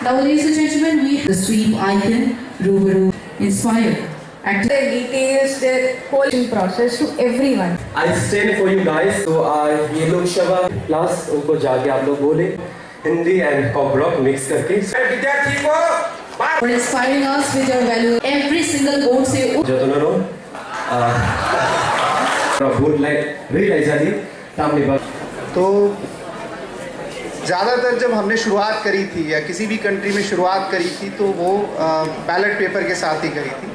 Now, ladies and gentlemen, we have the sweep icon, Rubaru Inspire. The details, the whole process to everyone. I stand for you guys. तो ये लोग Shaba class उनको जाके आप लोग बोले Hindi and pop rock mix करके विद्यार्थी को For inspiring us with your value, every single board से जो तो नो बोर्ड लाइट रियलाइज आती सामने बात तो ज़्यादातर जब हमने शुरुआत करी थी या किसी भी कंट्री में शुरुआत करी थी तो वो बैलेट पेपर के साथ ही करी थी,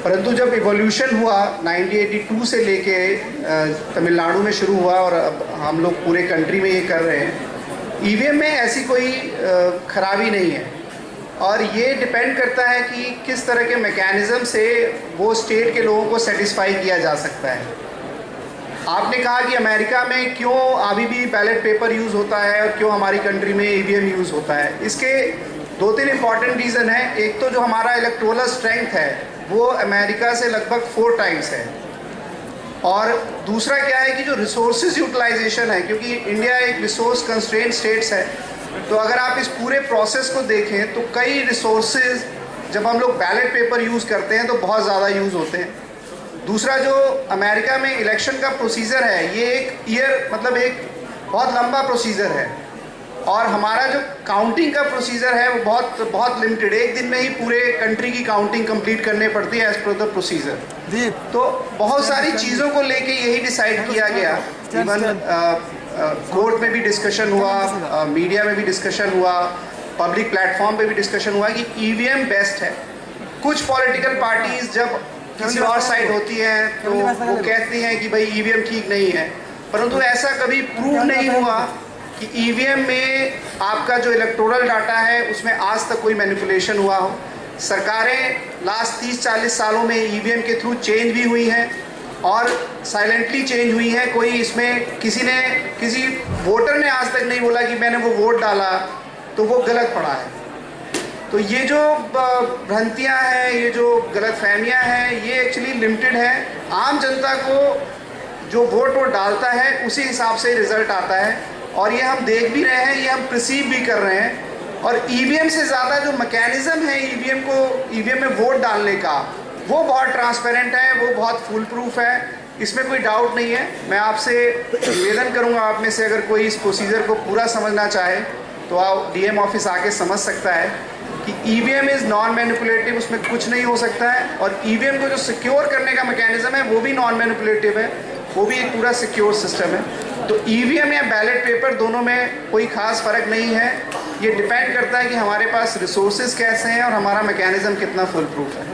परंतु जब इवोल्यूशन हुआ 1982 से लेके तमिलनाडु में शुरू हुआ और अब हम लोग पूरे कंट्री में ये कर रहे हैं। ईवीएम में ऐसी कोई खराबी नहीं है और ये डिपेंड करता है कि किस तरह के मैकेनिज़्म से वो स्टेट के लोगों को सेटिस्फाई किया जा सकता है। आपने कहा कि अमेरिका में क्यों अभी भी बैलेट पेपर यूज़ होता है और क्यों हमारी कंट्री में ईवीएम यूज़ होता है। इसके 2-3 इम्पॉर्टेंट रीज़न है। एक तो जो हमारा इलेक्टोरल स्ट्रेंथ है वो अमेरिका से लगभग 4 टाइम्स है, और दूसरा क्या है कि जो रिसोर्सेज यूटिलाइजेशन है, क्योंकि इंडिया एक रिसोर्स कंस्ट्रेंट स्टेट्स है, तो अगर आप इस पूरे प्रोसेस को देखें तो कई रिसोर्सेज जब हम लोग बैलेट पेपर यूज़ करते हैं तो बहुत ज़्यादा यूज़ होते हैं। दूसरा जो अमेरिका में इलेक्शन का प्रोसीजर है ये एक बहुत लंबा प्रोसीजर है, और हमारा जो काउंटिंग का प्रोसीजर है वो बहुत लिमिटेड, एक दिन में ही पूरे कंट्री की काउंटिंग कंप्लीट करने पड़ती है एज पर द प्रोसीजर। तो बहुत सारी चीज़ों को लेके यही डिसाइड किया गया। इवन कोर्ट में भी डिस्कशन हुआ, मीडिया में भी डिस्कशन हुआ, पब्लिक प्लेटफॉर्म पे भी डिस्कशन हुआ कि ईवीएम बेस्ट है। कुछ पॉलिटिकल पार्टीज जब किसी और साइड होती हैं तो वो कहती हैं कि भाई ईवीएम ठीक नहीं है, परंतु ऐसा कभी प्रूव नहीं हुआ कि ईवीएम में आपका जो इलेक्टोरल डाटा है उसमें आज तक कोई मैनिपुलेशन हुआ हो। सरकारें लास्ट 30-40 सालों में ईवीएम के थ्रू चेंज भी हुई हैं और साइलेंटली चेंज हुई हैं। कोई इसमें किसी वोटर ने आज तक नहीं बोला कि मैंने वो वोट डाला तो वो गलत पड़ा है। तो ये जो भ्रांतियाँ हैं, ये जो गलतफहमियाँ हैं, ये एक्चुअली लिमिटेड है। आम जनता को जो वोट वो डालता है उसी हिसाब से रिजल्ट आता है, और ये हम देख भी रहे हैं, ये हम परसीव भी कर रहे हैं। और ईवीएम से ज़्यादा जो मैकेनिज़्म है ईवीएम में वोट डालने का, वो बहुत ट्रांसपेरेंट है, वो बहुत फुल प्रूफ है, इसमें कोई डाउट नहीं है। मैं आपसे निवेदन करूंगा, आप में से अगर कोई इस प्रोसीजर को पूरा समझना चाहे तो आप डीएम ऑफिस आके समझ सकता है कि ईवीएम इज़ नॉन मैनिपुलेटिव, उसमें कुछ नहीं हो सकता है। और ईवीएम को जो सिक्योर करने का मैकेनिज़्म है वो भी नॉन मैनिपुलेटिव है, वो भी एक पूरा सिक्योर सिस्टम है। तो ईवीएम या बैलेट पेपर दोनों में कोई ख़ास फ़र्क नहीं है। ये डिपेंड करता है कि हमारे पास रिसोर्सेज कैसे हैं और हमारा मैकेनिज़्म कितना फुल प्रूफ है।